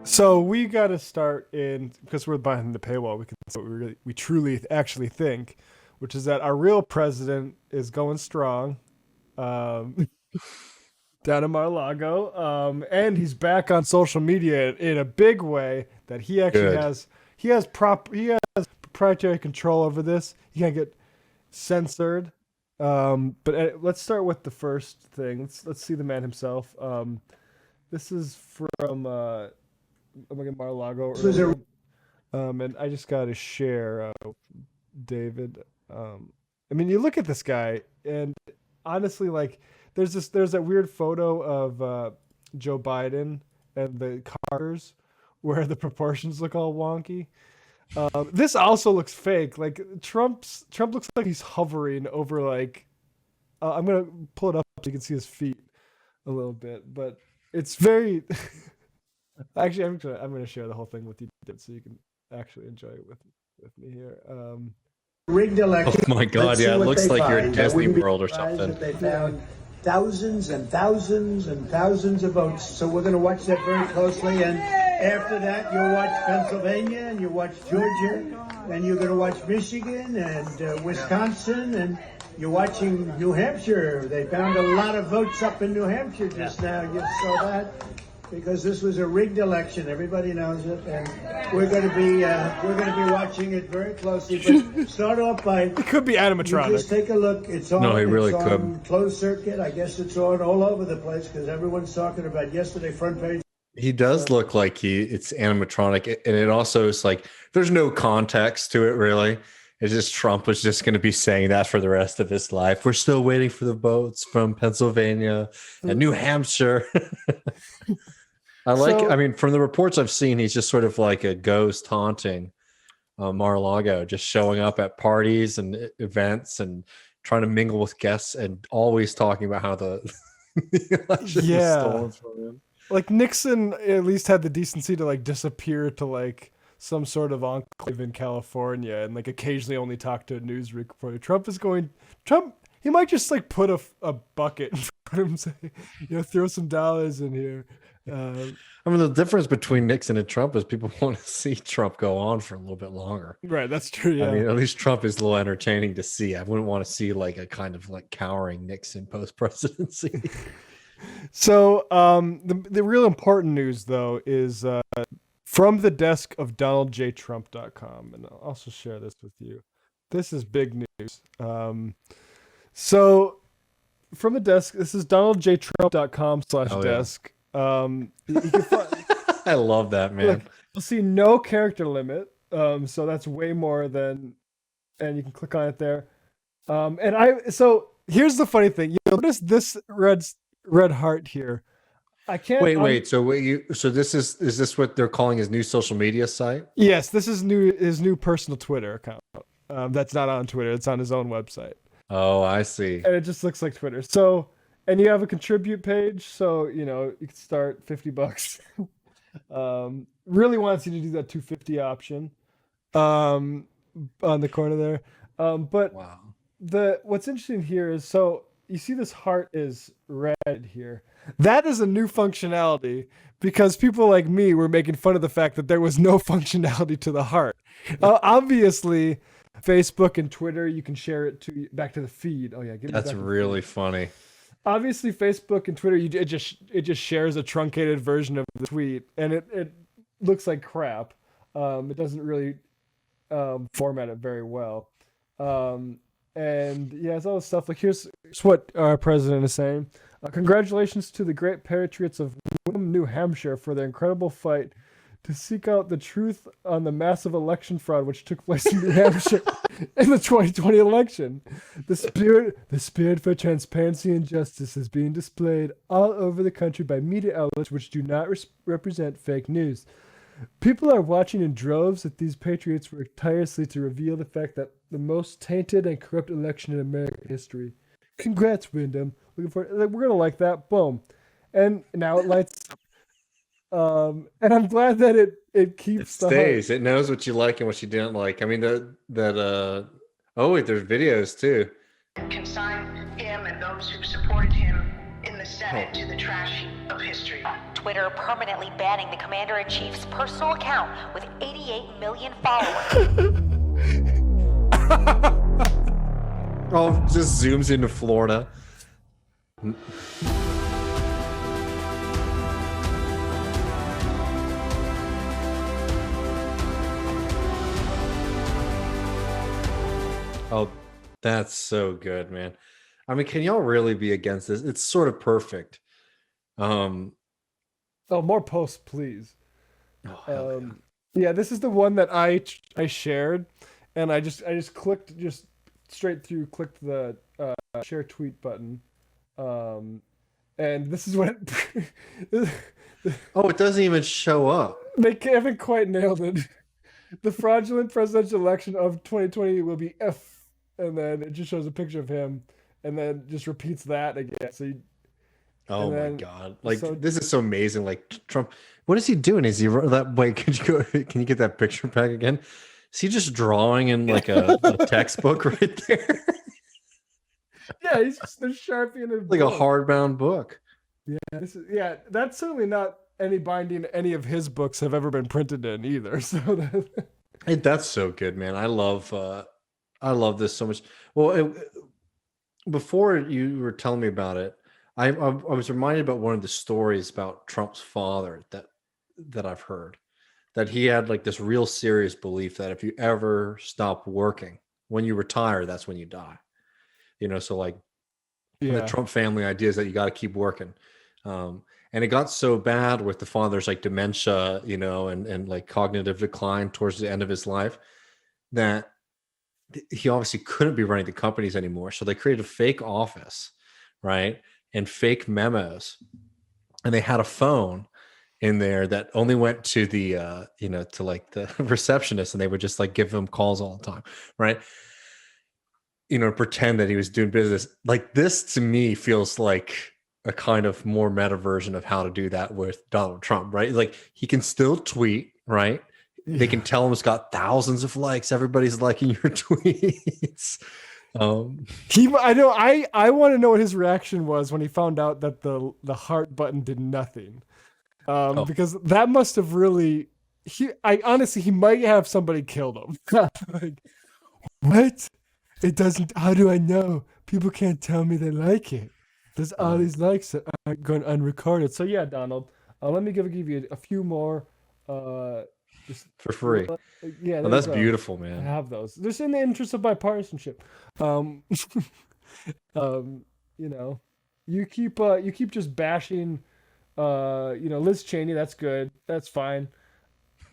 So we got to start in because we're behind the paywall. We can say what we truly actually think, which is that our real president is going strong, um, down in Mar-a-Lago, and he's back on social media in a big way. That he actually Good. has proprietary control over this. He can't get censored. But let's start with the first thing. Let's see the man himself. This is from Mar-a-Lago earlier. And I just got to share, David. I mean, you look at this guy, and honestly, like, there's that weird photo of Joe Biden and the Carters, where the proportions look all wonky. This also looks fake. Like Trump looks like he's hovering over like. I'm gonna pull it up so you can see his feet a little bit, but it's very. Actually, I'm gonna share the whole thing with you, so you can actually enjoy it with me here. Rigged Oh election. my God, Let's see yeah, it what looks they like you're at find. That Disney wouldn't be World or surprised something. if they found thousands and thousands and thousands of votes. So we're going to watch that very closely. And after that, you'll watch Pennsylvania and you watch Georgia and you're going to watch Michigan and Wisconsin and you're watching New Hampshire. They found a lot of votes up in New Hampshire just now. You saw that. Because this was a rigged election, everybody knows it, and we're going to be watching it very closely. But start off by It could be animatronic. just take a look. It's on. No, he really it's could. on closed circuit. I guess it's on all over the place because everyone's talking about yesterday front page. He does look like it's animatronic, and it also is like there's no context to it really. It's just Trump was just going to be saying that for the rest of his life. We're still waiting for the votes from Pennsylvania and New Hampshire. I mean, from the reports I've seen, he's just sort of like a ghost haunting Mar-a-Lago, just showing up at parties and events and trying to mingle with guests and always talking about how the election was Yeah. stolen from him. Like Nixon at least had the decency to like disappear to like some sort of enclave in California and like occasionally only talk to a news reporter. Trump, he might just like put a bucket in front of him, say, throw some dollars in here. I mean, the difference between Nixon and Trump is people want to see Trump go on for a little bit longer. Right, that's true. Yeah. I mean, at least Trump is a little entertaining to see. I wouldn't want to see like a kind of like cowering Nixon post presidency. So the real important news though is from the desk of DonaldJTrump.com, and I'll also share this with you. This is big news. So from the desk, this is DonaldJTrump.com/desk. You can I love that, man. look, you'll see no character limit. So that's way more than, and you can click on it there. So here's the funny thing. You notice this red heart here. I can't. Wait. So is this what they're calling his new social media site? Yes, this is his new personal Twitter account. That's not on Twitter. It's on his own website, Oh, I see. and it just looks like Twitter. So, and you have a contribute page. So you can start $50. Really wants you to do that 250 option, on the corner there. But Wow. what's interesting here is, so you see this heart is red here. That is a new functionality because people like me were making fun of the fact that there was no functionality to the heart. Obviously, Facebook and Twitter, you can share it back to the feed. Oh yeah, That's really funny. obviously Facebook and Twitter, it just shares a truncated version of the tweet, and it looks like crap. It doesn't really format it very well. And yeah, it's all this stuff. Like here's what our president is saying. Congratulations to the great patriots of Windham, New Hampshire, for their incredible fight to seek out the truth on the massive election fraud which took place in New Hampshire in the 2020 election. The spirit for transparency and justice is being displayed all over the country by media outlets which do not represent fake news. People are watching in droves as these patriots work tirelessly to reveal the fact that the most tainted and corrupt election in American history. Congrats, Wyndham. Looking forward. We're gonna like that. Boom. And now it lights. And I'm glad that it keeps It the stays. It knows what you like and what you didn't like. I mean, oh wait, there's videos too. Consign him and those who supported him in the the Senate to the trash heap of history. Twitter permanently banning the commander-in-chief's personal account with 88 million followers. Oh, just zooms into Florida. Oh, that's so good, man. I mean, can y'all really be against this? It's sort of perfect. Oh, more posts, please. Oh, hell yeah. Yeah, this is the one that I shared, and I just clicked just straight through, clicked the share tweet button, and this is what Oh, it doesn't even show up. they haven't quite nailed it. The fraudulent presidential election of 2020 will be F, and then it just shows a picture of him, and then just repeats that again. So Oh And my then- God. Like so- this is so amazing. Like Trump, what is he doing? Is he that wait, can you get that picture back again? Is he just drawing in like a textbook right there? yeah, he's just a Sharpie in a Like a book. hardbound book. Yeah, that's certainly not any binding any of his books have ever been printed in either. So Hey, that's so good, man. I love this so much. Well, before you were telling me about it, I was reminded about one of the stories about Trump's father that I've heard, that he had like this real serious belief that if you ever stop working, when you retire, that's when you die. You know, so like the Trump family idea is that you got to keep working. And it got so bad with the father's like dementia, you know, and like cognitive decline towards the end of his life that he obviously couldn't be running the companies anymore. So they created a fake office, right? And fake memos. And they had a phone in there that only went to the, you know, to like the receptionist, and they would just like give him calls all the time, right? You know, pretend that he was doing business. Like this to me feels like a kind of more meta version of how to do that with Donald Trump, right? Like he can still tweet, right? They can tell him it's got thousands of likes. Everybody's liking your tweets. I want to know what his reaction was when he found out that the heart button did nothing. Because that must have really he might have somebody killed him. Like, what? It doesn't. How do I know? People can't tell me they like it. There's all these likes that are going unrecorded. So yeah, Donald, let me give you a few more. Just for free. Yeah, Well, that's there you go. beautiful, I man. have those. Just in the interest of bipartisanship. You know, you keep just bashing, you know, Liz Cheney. That's good. That's fine.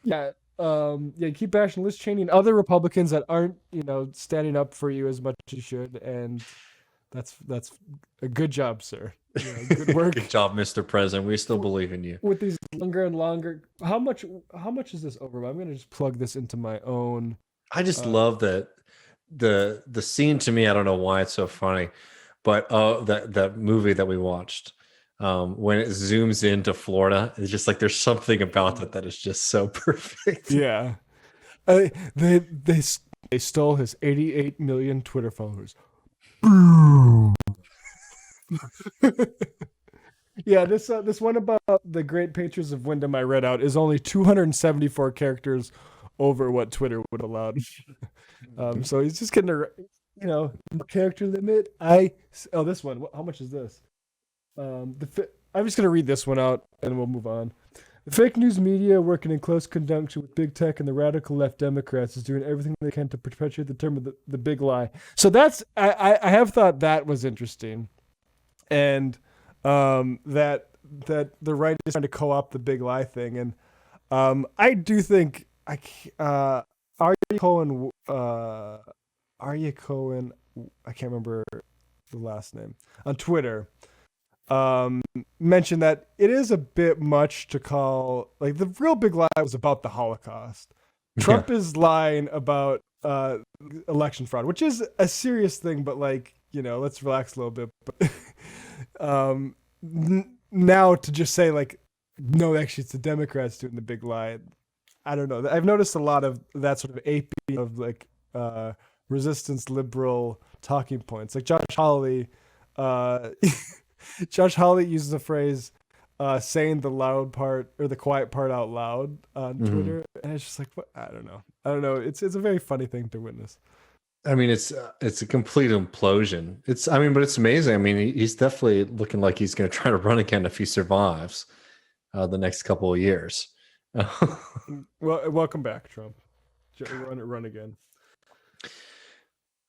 Yeah. Yeah. Keep bashing Liz Cheney and other Republicans that aren't, you know, standing up for you as much as you should. And that's a good job, sir. Yeah, good work. Good job, Mr. President. We still believe in you. With these longer and longer. How much is this over? I'm gonna just plug this into my own. I just love that the scene to me. I don't know why it's so funny, but that movie that we watched, when it zooms into Florida, it's just like there's something about that is just so perfect. Yeah, they stole his 88 million Twitter followers. Yeah, this one about the Great Patriots of Wyndham I read out is only 274 characters over what Twitter would allow. So he's just getting a, you know, character limit. This one. How much is this? I'm just gonna read this one out and we'll move on. The fake news media, working in close conjunction with big tech and the radical left Democrats, is doing everything they can to perpetuate the term of the big lie. So that's I have thought that was interesting, and that the right is trying to co-opt the big lie thing, and I do think Arya Cohen, I can't remember the last name, on Twitter, mentioned that it is a bit much to call, like, the real big lie was about the Holocaust. Trump is lying about election fraud, which is a serious thing, but, like, you know, let's relax a little bit. But now to just say, like, no, actually it's the Democrats doing the big lie, I don't know. I've noticed a lot of that sort of aping of, like, resistance liberal talking points. Like Josh Hawley Josh Hawley uses the phrase saying the loud part or the quiet part out loud on Twitter, and it's just like, what? I don't know. It's a very funny thing to witness. I mean, it's a complete implosion. But it's amazing. I mean, he's definitely looking like he's going to try to run again if he survives the next couple of years. Well, welcome back, Trump. Run again.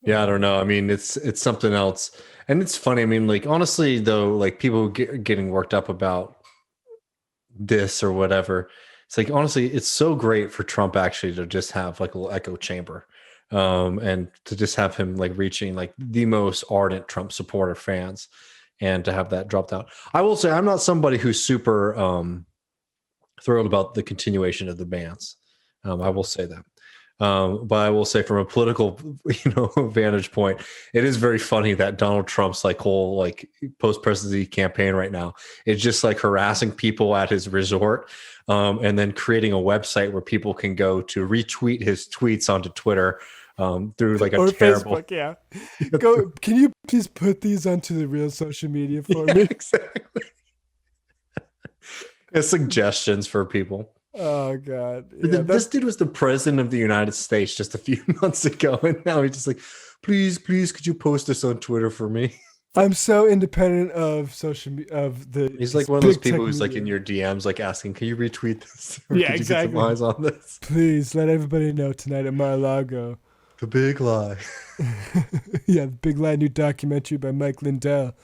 Yeah, I don't know. I mean, it's something else, and it's funny. I mean, like honestly, though, like people getting worked up about this or whatever. It's like honestly, it's so great for Trump actually to just have like a little echo chamber. And to just have him like reaching like the most ardent Trump supporter fans and to have that dropped out. I will say I'm not somebody who's super thrilled about the continuation of the bans. I will say that. But I will say from a political, vantage point, it is very funny that Donald Trump's like whole like post-presidency campaign right now is just like harassing people at his resort, and then creating a website where people can go to retweet his tweets onto Twitter through like a terrible Facebook, yeah. Go. Can you please put these onto the real social media for me? Exactly. Suggestions for people. Oh God! This dude was the president of the United States just a few months ago, and now he's just like, please, could you post this on Twitter for me? I'm so independent of social media. Of the he's like one of those people who's like in your DMs, like asking, "Can you retweet this? Or yeah, could exactly. You get some eyes on this? Please let everybody know tonight at Mar-a-Lago. The big lie. Yeah, the big lie new documentary by Mike Lindell.